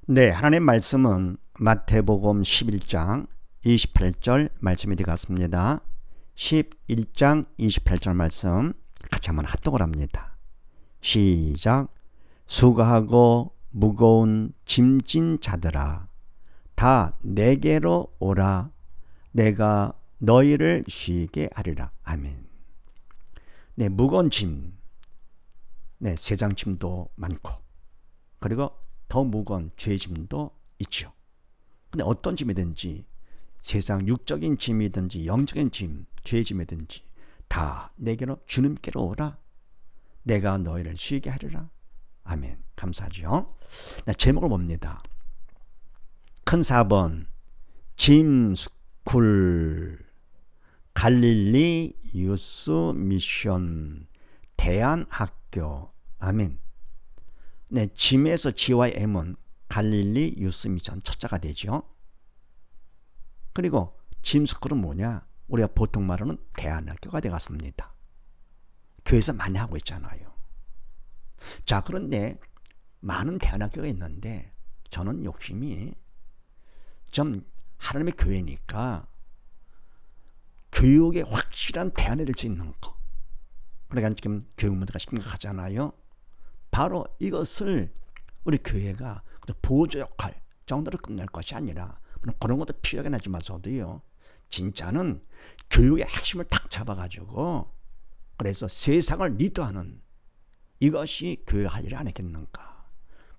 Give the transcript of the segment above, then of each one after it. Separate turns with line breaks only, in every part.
네, 하나님의 말씀은 마태복음 11장 28절 말씀이 되겠습니다. 11장 28절 말씀 같이 한번 합독을 합니다. 시작. 수고하고 무거운 짐진 자들아 다 내게로 오라. 내가 너희를 쉬게 하리라. 아멘. 네, 무거운 짐. 네, 세상 짐도 많고 그리고 더 무거운 죄 짐도 있죠. 근데 어떤 짐이든지 세상 육적인 짐이든지 영적인 짐, 죄 짐이든지 다 내게로 주님께로 오라. 내가 너희를 쉬게 하리라. 아멘. 감사하죠. 제목을 봅니다. 큰 4번 짐스쿨 갈릴리 유스 미션 대안학교. 아멘. 네, 짐에서 G와 M은 갈릴리 유스 미션 첫자가 되죠. 그리고 짐스쿨은 뭐냐? 우리가 보통 말하는 대안학교가 되겠습니다. 교회에서 많이 하고 있잖아요. 자, 그런데 많은 대안학교가 있는데 저는 욕심이 좀 하나님의 교회니까 교육에 확실한 대안이 될 수 있는 거. 그러니까 지금 교육 문제가 심각하잖아요. 바로 이것을 우리 교회가 보조 역할 정도로 끝날 것이 아니라 물론 그런 것도 필요하긴 하지만서도요. 진짜는 교육의 핵심을 탁 잡아가지고 그래서 세상을 리드하는 이것이 교회가 할 일이 아니겠는가.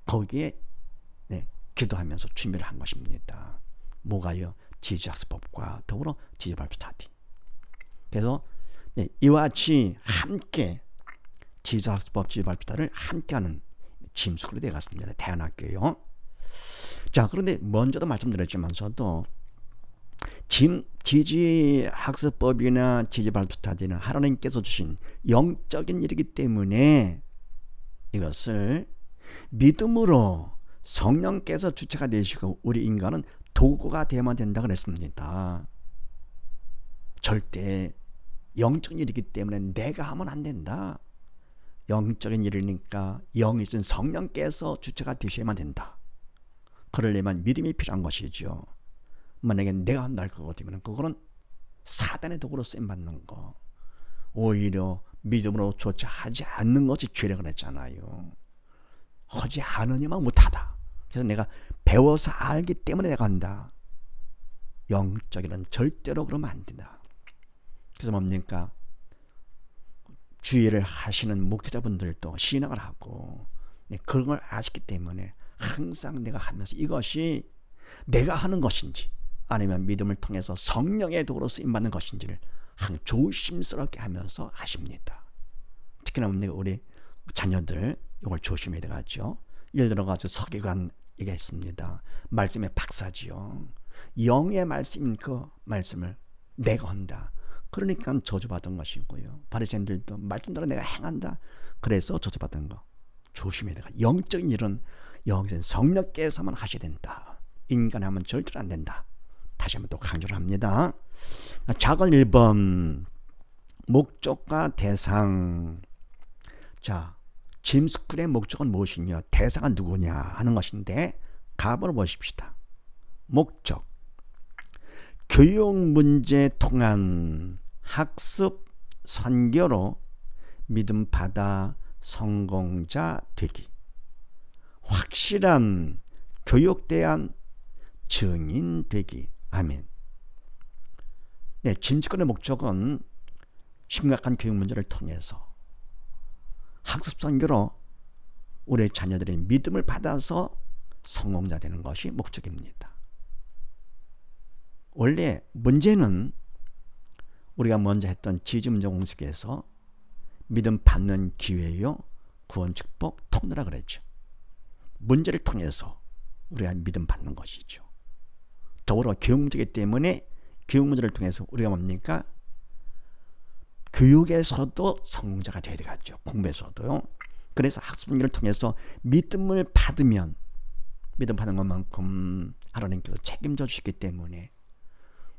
거기에 네, 기도하면서 준비를 한 것입니다. 뭐가요? 지지학습법과 더불어 지지발표 스터디. 그래서 네, 이와 같이 함께 지지학습법 지지발표를 함께하는 짐스쿨이 되었습니다. 대안학교요. 자, 그런데 먼저도 말씀드렸지만서도 지지학습법이나 지지발표 스터디는 하나님께서 주신 영적인 일이기 때문에 이것을 믿음으로 성령께서 주체가 되시고 우리 인간은 도구가 되어야만 된다 그랬습니다. 절대 영적인 일이기 때문에 내가 하면 안 된다. 영적인 일이니까 영이신 성령께서 주체가 되셔야만 된다. 그러려면 믿음이 필요한 것이죠. 만약에 내가 한다 할 거거든요. 그거는 사단의 도구로 쓰임받는 거. 오히려 믿음으로 조차하지 않는 것이 죄라고 그랬잖아요. 하지 않으니만 못하다. 그래서 내가 배워서 알기 때문에 내가 한다. 영적인은 절대로 그러면 안 된다. 그래서 뭡니까? 주의를 하시는 목회자분들도 신앙을 하고 그런 걸 아시기 때문에 항상 내가 하면서 이것이 내가 하는 것인지 아니면 믿음을 통해서 성령의 도구로 쓰임받는 것인지를 항상 조심스럽게 하면서 하십니다. 특히나 우리 자녀들 이걸 조심해야 되겠죠. 예를 들어가지고 서기관 얘기했습니다. 말씀의 박사지요. 영의 말씀인 그 말씀을 내가 한다. 그러니까 저주받은 것이고요. 바리새인들도 말씀대로 내가 행한다. 그래서 저주받은 거 조심해야 돼. 영적인 일은 영적인 성령께서만 하셔야 된다. 인간이 하면 절대로 안 된다. 다시 한번 또 강조를 합니다. 작은 1번 목적과 대상. 자, 짐스쿨의 목적은 무엇이냐? 대상은 누구냐 하는 것인데 가보러 보십시다. 목적. 교육 문제 통한 학습 선교로 믿음 받아 성공자 되기. 확실한 교육대한 증인 되기. 아멘. 네, 짐스쿨의 목적은 심각한 교육 문제를 통해서 학습 선교로 우리 자녀들의 믿음을 받아서 성공자 되는 것이 목적입니다. 원래 문제는 우리가 먼저 했던 지지문제 공식에서 믿음 받는 기회요, 구원 축복 통로라 그랬죠. 문제를 통해서 우리가 믿음 받는 것이죠. 더불어 교육 문제이기 때문에 교육 문제를 통해서 우리가 뭡니까? 교육에서도 성공자가 되어야 되겠죠. 공부에서도요. 그래서 학습 문제를 통해서 믿음을 받으면 믿음 받는 것만큼 하나님께서 책임져 주시기 때문에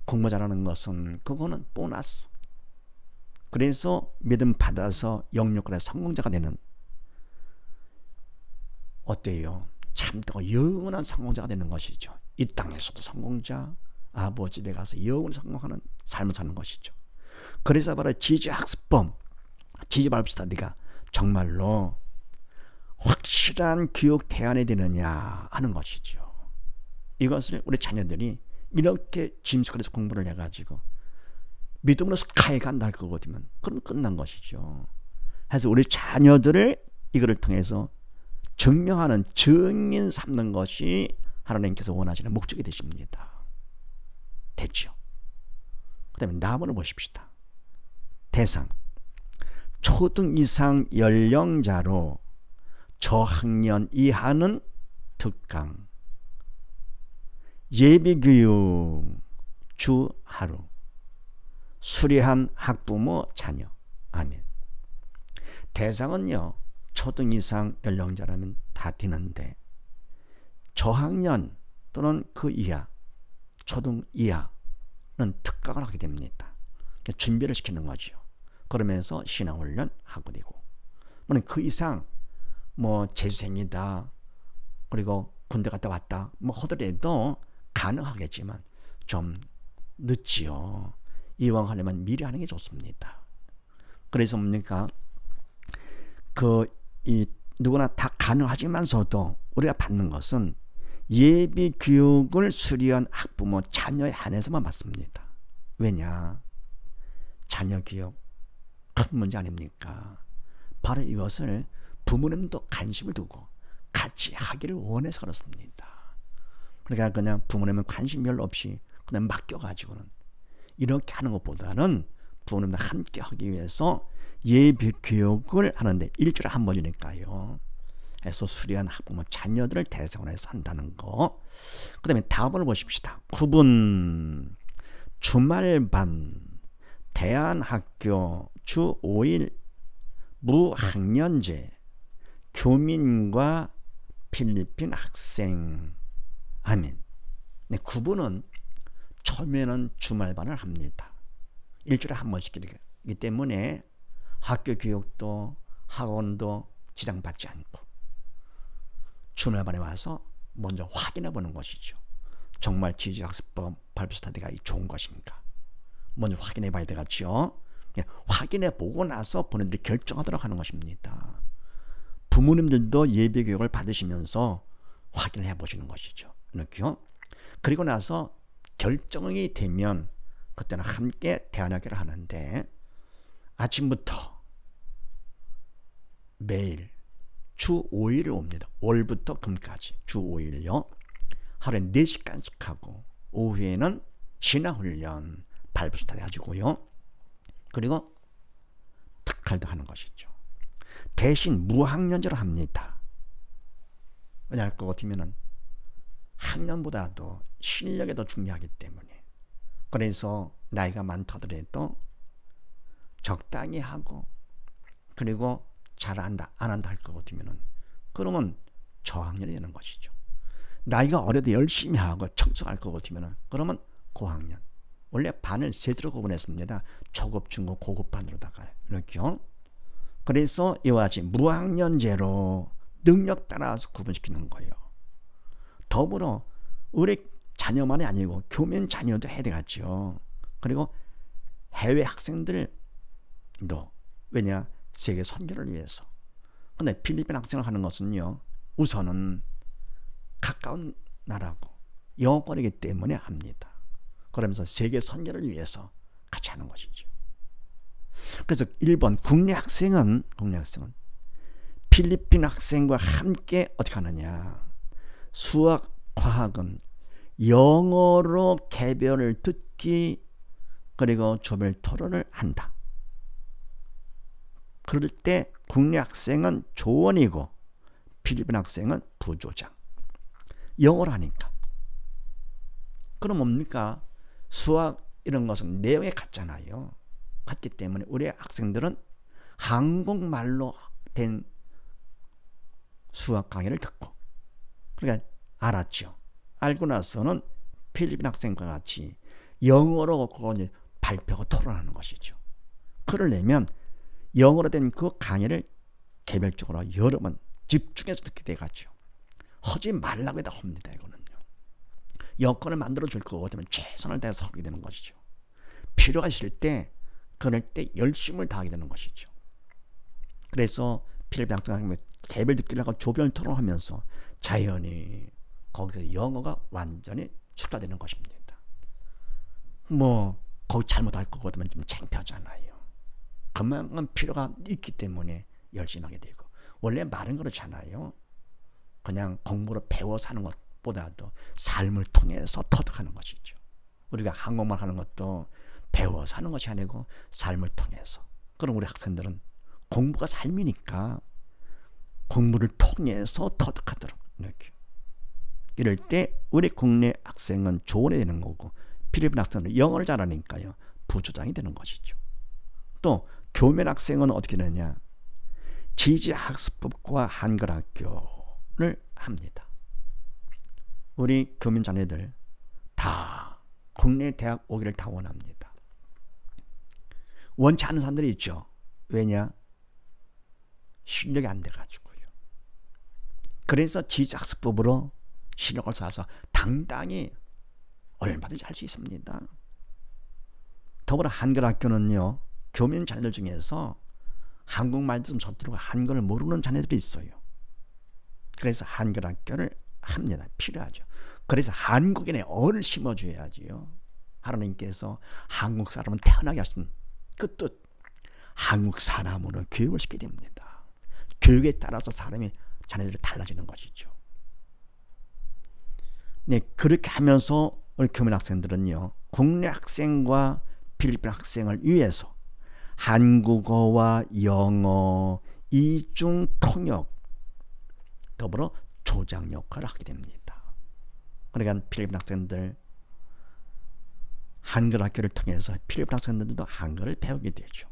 공부 잘하는 것은 그거는 보너스. 그래서 믿음 받아서 영육간의 성공자가 되는 어때요? 참 참되고 영원한 성공자가 되는 것이죠. 이 땅에서도 성공자, 아버지 집에 가서 영원히 성공하는 삶을 사는 것이죠. 그래서 바로 지지학습법, 지지발표 스터디가 정말로 확실한 교육 대안이 되느냐 하는 것이죠. 이것을 우리 자녀들이 이렇게 짐스쿨에서 공부를 해가지고 믿음으로 스카이 간다 할 거거든요. 그럼 끝난 것이죠. 그래서 우리 자녀들을 이거를 통해서 증명하는 증인 삼는 것이 하나님께서 원하시는 목적이 되십니다. 됐죠? 그 다음에 다음으로 보십시다. 대상 초등 이상 연령자로 저학년 이하는 특강 예비교육 주 하루 수리한 학부모 자녀. 아멘. 대상은요 초등 이상 연령자라면 다 되는데 저학년 또는 그 이하 초등 이하는 특강을 하게 됩니다. 준비를 시키는 거죠. 그러면서 신앙훈련 하고 되고 물론 그 이상 뭐 재수생이다 그리고 군대 갔다 왔다 뭐 하더라도 가능하겠지만 좀 늦지요. 이왕 하려면 미리 하는 게 좋습니다. 그래서 뭡니까 누구나 다 가능하지만서도 우리가 받는 것은 예비 교육을 수료한 학부모 자녀에 한해서만 받습니다. 왜냐? 자녀 교육 큰 문제 아닙니까? 바로 이것을 부모님도 관심을 두고 같이 하기를 원해서 그렇습니다. 그러니까 그냥 부모님은 관심 별로 없이 그냥 맡겨가지고는 이렇게 하는 것보다는 부모님과 함께 하기 위해서 예비 교육을 하는데 일주일에 한 번이니까요. 해서 수료한 학부모 자녀들을 대상으로 해서 한다는 거. 그 다음에 다음을 보십시다. 9분 주말반 대안학교 주 5일 무학년제 교민과 필리핀 학생. 아멘. 네, 9분은 처음에는 주말반을 합니다. 일주일에 한 번씩 이기 때문에 학교 교육도 학원도 지장받지 않고 주말반에 와서 먼저 확인해 보는 것이죠. 정말 지지학습법 발표 스터디가 좋은 것인가 먼저 확인해 봐야 되겠죠. 확인해 보고 나서 본인들이 결정하도록 하는 것입니다. 부모님들도 예비 교육을 받으시면서 확인을 해 보시는 것이죠. 이렇게요. 그리고 나서 결정이 되면 그때는 함께 대안학교를 하는데 아침부터 매일 주 5일을 옵니다. 월부터 금까지 주 5일요. 하루에 4시간씩 하고 오후에는 신앙훈련 발표 스터디 가지고요. 그리고 특활도 하는 것이죠. 대신 무학년제로 합니다. 왜냐할 것 같으면 학년보다도 실력이 더 중요하기 때문에 그래서 나이가 많다더라도 적당히 하고 그리고 잘한다 안 한다 할 것 같으면 그러면 저학년이 되는 것이죠. 나이가 어려도 열심히 하고 청소할 것 같으면 그러면 고학년. 원래 반을 셋으로 구분했습니다. 초급, 중급, 고급 반으로다가 이렇게요. 그래서 이와 같이 무학년제로 능력 따라서 구분시키는 거예요. 더불어 우리 자녀만이 아니고 교민 자녀도 해야 되겠죠. 그리고 해외 학생들도 왜냐 세계 선교를 위해서. 근데 필리핀 학생을 하는 것은요 우선은 가까운 나라고 영어권이기 때문에 합니다. 그러면서 세계 선교를 위해서 같이 하는 것이죠. 그래서 1번 국내 학생은 필리핀 학생과 함께 어떻게 하느냐. 수학, 과학은 영어로 개별을 듣기 그리고 조별 토론을 한다. 그럴 때 국내 학생은 조원이고 필리핀 학생은 부조장. 영어를 하니까. 그럼 뭡니까? 수학 이런 것은 내용이 같잖아요. 같기 때문에 우리 학생들은 한국말로 된 수학 강의를 듣고 그러니까 알았죠. 알고 나서는 필리핀 학생과 같이 영어로 그거 이제 발표하고 토론하는 것이죠. 그러려면 영어로 된 그 강의를 개별적으로 여러 번 집중해서 듣게 되겠죠. 하지 말라고 해도 합니다. 이거는요. 여건을 만들어 줄 거 같으면 최선을 다해서 하게 되는 것이죠. 필요가 있을 때 그럴 때 열심을 다하게 되는 것이죠. 그래서 필리핀 학생이 개별 듣기라고 조별 토론하면서 자연히 거기서 영어가 완전히 숙달되는 것입니다. 뭐 거기 잘못할 거 같으면 좀 창피하잖아요. 그만큼 필요가 있기 때문에 열심히 하게 되고, 원래 말은 그렇잖아요. 그냥 공부로 배워서 하는 것보다도 삶을 통해서 터득하는 것이죠. 우리가 한국말 하는 것도 배워서 하는 것이 아니고 삶을 통해서. 그럼 우리 학생들은 공부가 삶이니까 공부를 통해서 터득하도록 이렇게. 이럴 때 우리 국내 학생은 조언이 되는 거고, 필리핀 학생은 영어를 잘하니까요 부조장이 되는 것이죠. 또 교면 학생은 어떻게 되느냐, 지지학습법과 한글학교를 합니다. 우리 교민 자녀들 다 국내 대학 오기를 다 원합니다. 원치 않은 사람들이 있죠. 왜냐? 실력이 안 돼가지고요. 그래서 지지학습법으로 실력을 쌓아서 당당히 얼마든지 할 수 있습니다. 더불어 한글학교는요, 교민 자녀들 중에서 한국말도 좀 서투르고 한글을 모르는 자녀들이 있어요. 그래서 한글학교를 합니다. 필요하죠. 그래서 한국인의 언을 심어줘야지요. 하나님께서 한국 사람은 태어나게 하신 그 뜻, 한국 사람으로 교육을 시키게 됩니다. 교육에 따라서 사람이 자녀들이 달라지는 것이죠. 네, 그렇게 하면서 우리 교민 학생들은요, 국내 학생과 필리핀 학생을 위해서 한국어와 영어 이중 통역 더불어 조장 역할을 하게 됩니다. 그러니까 필리핀 학생들 한글 학교를 통해서 필리핀 학생들도 한글을 배우게 되죠.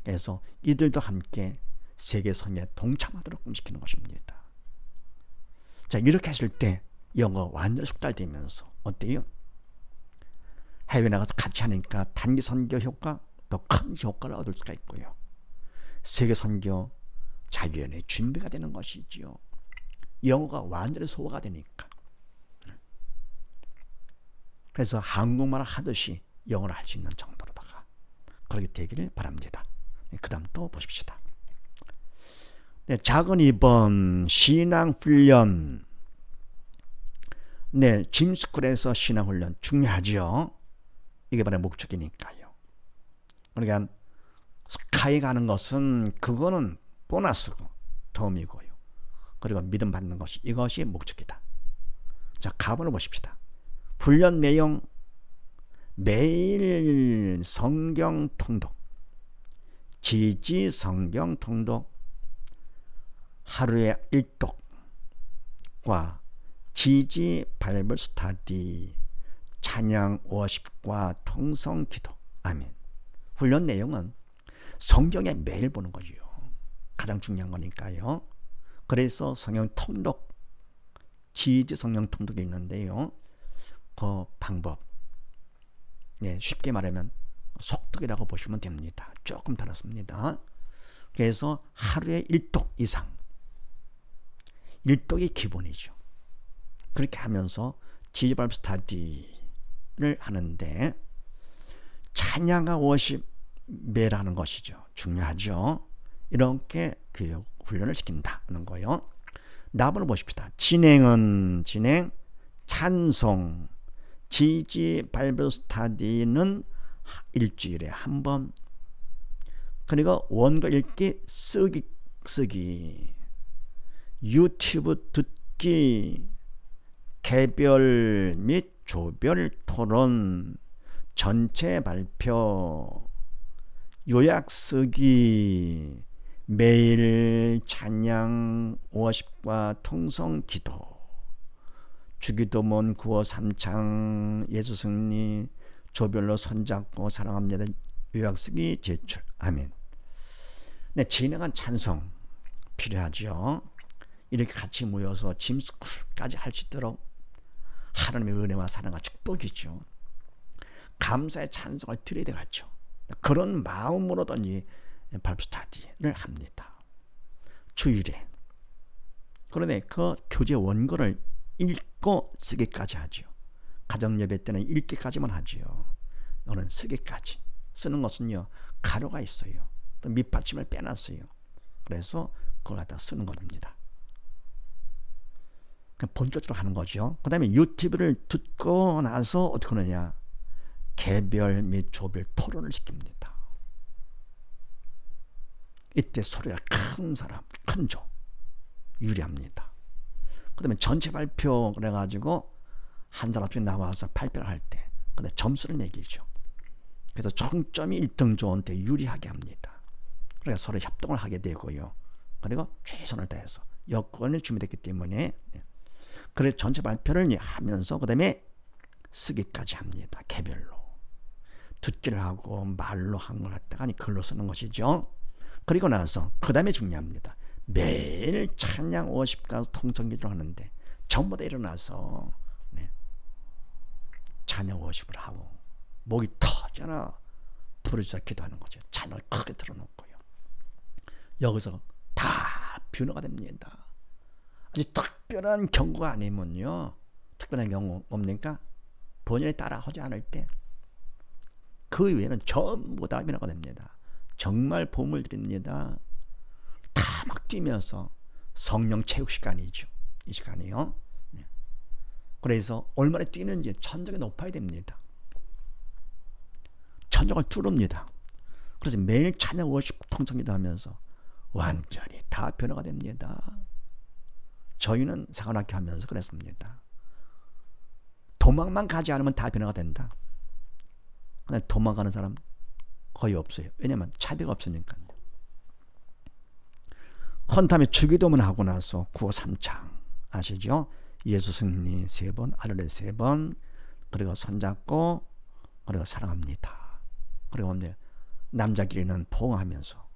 그래서 이들도 함께 세계 선교에 동참하도록 시키는 것입니다. 자, 이렇게 했을 때 영어 완전히 숙달되면서 어때요? 해외 나가서 같이 하니까 단기 선교 효과, 더 큰 효과를 얻을 수가 있고요. 세계 선교 자기연의 준비가 되는 것이지요. 영어가 완전히 소화가 되니까. 그래서 한국말 하듯이 영어를 할 수 있는 정도로다가 그렇게 되기를 바랍니다. 네, 그 다음 또 보십시다. 네, 작은 2번 신앙훈련. 네, 짐스쿨에서 신앙훈련 중요하죠. 이게 바로 목적이니까요. 그러니까 스카이 가는 것은 그거는 보너스고 도움이고요. 그리고 믿음 받는 것이 이것이 목적이다. 자, 가본을 보십시다. 훈련 내용 매일 성경 통독, 지지 성경 통독, 하루에 1독과 지지 바이블 스터디, 찬양 워십과 통성 기도. 아멘. 훈련 내용은 성경에 매일 보는 거죠. 가장 중요한 거니까요. 그래서 성경 통독, 지지 성경 통독이 있는데요. 그 방법, 네, 쉽게 말하면 속독이라고 보시면 됩니다. 조금 다릅니다. 그래서 하루에 1독 이상, 1독이 기본이죠. 그렇게 하면서 지지 바이블 스터디를 하는데 찬양과 워십 매일 하는 것이죠. 중요하죠. 이렇게 교육 훈련을 시킨다는 거예요. 나번을 보십시다. 진행 찬송, 지지 바이블 스터디는 일주일에 한 번, 그리고 원고 읽기 쓰기, 유튜브 듣기, 개별 및 조별 토론, 전체 발표, 요약 쓰기, 매일 찬양 워십과 통성 기도, 주기도문 구호 3창, 예수 승리, 조별로 손잡고 사랑합니다, 요약 쓰기 제출. 아멘. 네, 진행한 찬송 필요하죠. 이렇게 같이 모여서 짐스쿨까지 할 수 있도록 하나님의 은혜와 사랑과 축복이죠. 감사의 찬송을 드려야 되겠죠. 그런 마음으로든 이 바이블 스터디를 합니다. 주일에 그런데 그 교재 원고를 읽고 쓰기까지 하죠. 가정예배 때는 읽기까지만 하죠. 이거는 쓰기까지. 쓰는 것은요, 가루가 있어요. 또 밑받침을 빼놨어요. 그래서 그걸 갖다 쓰는 겁니다. 본격적으로 하는 거죠. 그 다음에 유튜브를 듣고 나서 어떻게 하느냐, 개별 및 조별 토론을 시킵니다. 이때 소리가 큰 사람, 큰 조 유리합니다. 그 다음에 전체 발표 그래가지고 한 사람씩 나와서 발표를 할 때 근데 점수를 매기죠. 그래서 총점이 1등 조한테 유리하게 합니다. 그러니까 서로 협동을 하게 되고요. 그리고 최선을 다해서 여건이 준비됐기 때문에 그래서 전체 발표를 하면서 그 다음에 쓰기까지 합니다. 개별로. 듣기를 하고 말로 한 걸 갖다가 글로 쓰는 것이죠. 그리고 나서 그 다음에 중요합니다. 매일 찬양 50가 통성기도를 하는데 전부 다 일어나서 찬양 50을 하고 목이 터져라 부르짖어 기도하는 거죠. 찬양을 크게 틀어놓고요. 여기서 다 변화가 됩니다. 아주 특별한 경고가 아니면요, 특별한 경고 뭡니까? 본인에 따라 하지 않을 때 그 외에는 전부 다 변화가 됩니다. 정말 보물 드립니다. 다 막 뛰면서 성령 체육 시간이죠. 이 시간이요. 그래서 얼마나 뛰는지 천정이 높아야 됩니다. 천정을 뚫습니다. 그래서 매일 찬양 50 통성기도 하면서 완전히 다 변화가 됩니다. 저희는 사관학교 하면서 그랬습니다. 도망만 가지 않으면 다 변화가 된다. 근데 도망가는 사람 거의 없어요. 왜냐면 차비가 없으니까요. 헌탐에 주기도문 하고 나서 구호 3창 아시죠? 예수 승리 3번, 아르레 3번, 그리고 손잡고, 그리고 사랑합니다. 그리고 남자끼리는 포옹하면서,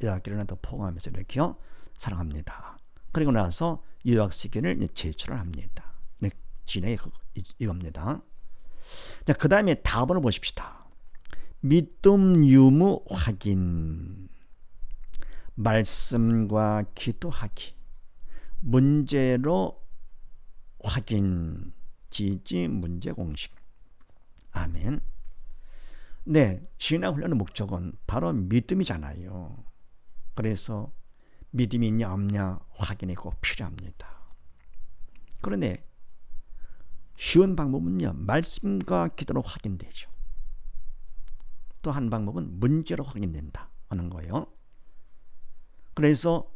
여자끼리는 또 포옹하면서 이렇게요, 사랑합니다. 그리고 나서 유학시기를 제출을 합니다. 진행이 이겁니다. 자, 그 다음에 답을 보십시다. 믿음 유무 확인, 말씀과 기도하기, 문제로 확인, 지지, 문제 공식. 아멘. 네, 신앙훈련의 목적은 바로 믿음이잖아요. 그래서 믿음이 있냐 없냐 확인이 꼭 필요합니다. 그런데 쉬운 방법은요, 말씀과 기도로 확인되죠. 또 한 방법은 문제로 확인된다 하는 거예요. 그래서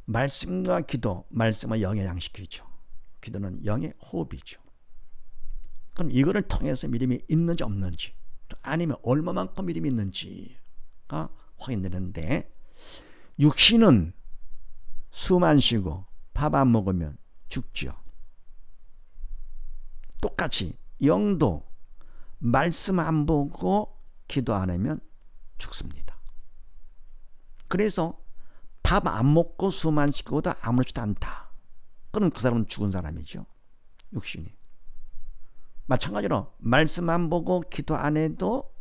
말씀과 기도, 말씀은 영의 양식이죠. 기도는 영의 호흡이죠. 그럼 이거를 통해서 믿음이 있는지 없는지, 또 아니면 얼마만큼 믿음이 있는지가 확인되는데, 육신은 숨 안 쉬고 밥 안 먹으면 죽죠. 똑같이 영도 말씀 안 보고 기도 안 하면 죽습니다. 그래서 밥 안 먹고 숨 안 쉬고도 아무렇지도 않다. 그럼 그 사람은 죽은 사람이죠. 육신이. 마찬가지로 말씀 안 보고 기도 안 해도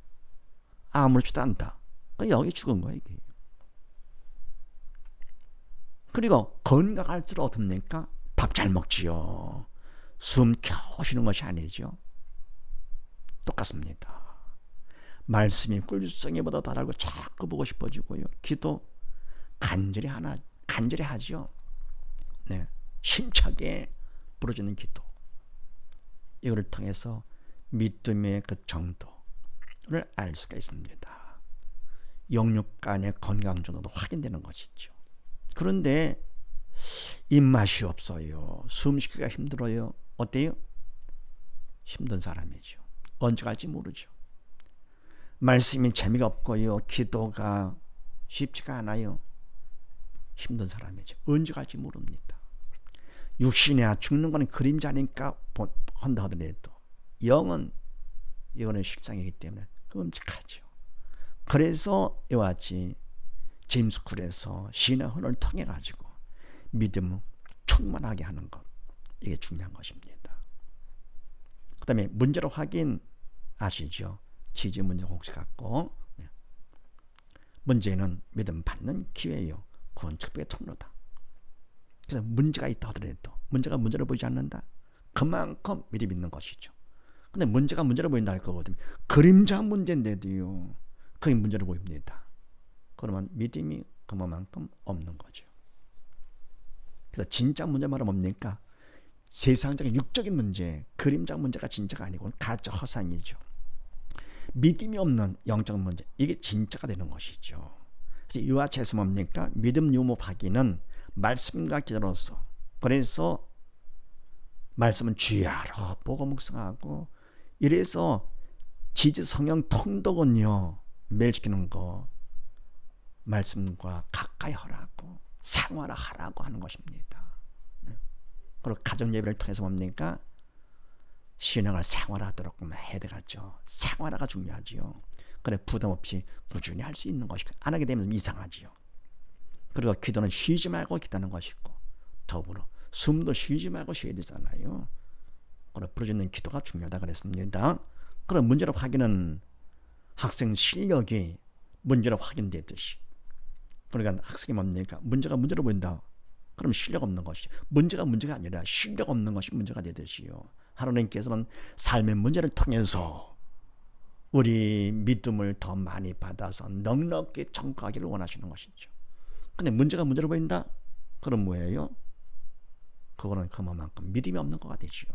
아무렇지도 않다. 여기 죽은 거예요. 이게. 그리고 건강할수록 어떻습니까? 밥 잘 먹지요. 숨 겨우 쉬는 것이 아니죠. 똑같습니다. 말씀이 꿀성이보다 더 달고 자꾸 보고 싶어지고요. 기도 간절히 하죠. 네, 힘차게 부러지는 기도. 이거를 통해서 믿음의 그 정도를 알 수가 있습니다. 영육간의 건강 정도도 확인되는 것이죠. 그런데 입맛이 없어요. 숨쉬기가 힘들어요. 어때요? 힘든 사람이죠. 언제 갈지 모르죠. 말씀이 재미가 없고요. 기도가 쉽지가 않아요. 힘든 사람이죠. 언제 갈지 모릅니다. 육신이야 죽는 건 그림자니까 한다 하더라도 영은 이거는 실상이기 때문에 끔찍하죠. 그래서 이와 같이 짐스쿨에서 신앙훈련을 통해 가지고 믿음을 충만하게 하는 것, 이게 중요한 것입니다. 그 다음에 문제로 확인 아시죠? 지지 문제 공식 갖고, 문제는 믿음 받는 기회요. 구원 축복의 통로다. 그래서 문제가 있다 하더라도 문제가 문제로 보이지 않는다. 그만큼 믿음이 있는 것이죠. 근데 문제가 문제로 보인다 할 거거든요. 그림자 문제인데도요. 그게 문제로 보입니다. 그러면 믿음이 그만큼 없는 거죠. 그래서 진짜 문제 말하면 뭡니까? 세상적인 육적인 문제, 그림자 문제가 진짜가 아니고 가짜 허상이죠. 믿음이 없는 영적 문제, 이게 진짜가 되는 것이죠. 그래서 이와 같이 뭡니까? 믿음 유무하기는 말씀과 기도로서, 그래서 말씀은 주야로 보고 묵상하고, 이래서 지지 성령 통독은요, 매일 시키는 거 말씀과 가까이 하라고, 생활하라고 하는 것입니다. 그리고 가정 예배를 통해서 뭡니까? 신앙을 생활하도록 해야 되겠죠. 생활화가 중요하지요. 그래 부담 없이 꾸준히 할 수 있는 것이고, 안 하게 되면 이상하지요. 그리고 기도는 쉬지 말고 기도하는 것이고, 더불어 숨도 쉬지 말고 쉬어야 되잖아요. 그래 부르짖는 기도가 중요하다 그랬습니다. 그럼 문제로 확인은 학생 실력이 문제로 확인되듯이, 그러니까 학생이 뭡니까? 문제가 문제로 보인다. 그럼 실력 없는 것이, 문제가 문제가 아니라 실력 없는 것이 문제가 되듯이요. 하나님께서는 삶의 문제를 통해서 우리 믿음을 더 많이 받아서 넉넉히 청구하기를 원하시는 것이죠. 근데 문제가 문제로 보인다? 그럼 뭐예요? 그거는 그만큼 믿음이 없는 거가 되죠.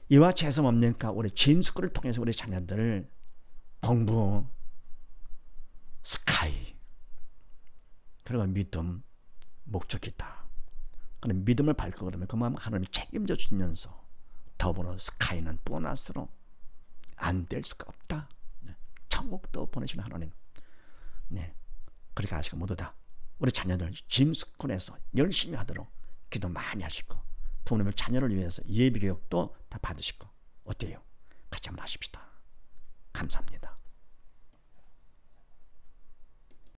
이와 같이 해서 뭡니까? 우리 진스쿨을 통해서 우리 자녀들 공부, 스카이, 그리고 믿음, 목적이다. 그럼 믿음을 밝히거든요. 그만큼 하나님이 책임져 주면서 더불어 스카이는 보너스로 안 될 수가 없다. 네. 천국도 보내시는 하나님. 네. 그렇게 하시고 모두 다 우리 자녀들 짐스쿨에서 열심히 하도록 기도 많이 하시고, 부모님의 자녀를 위해서 예비 교육도 다 받으시고, 어때요? 같이 한번 하십시다. 감사합니다.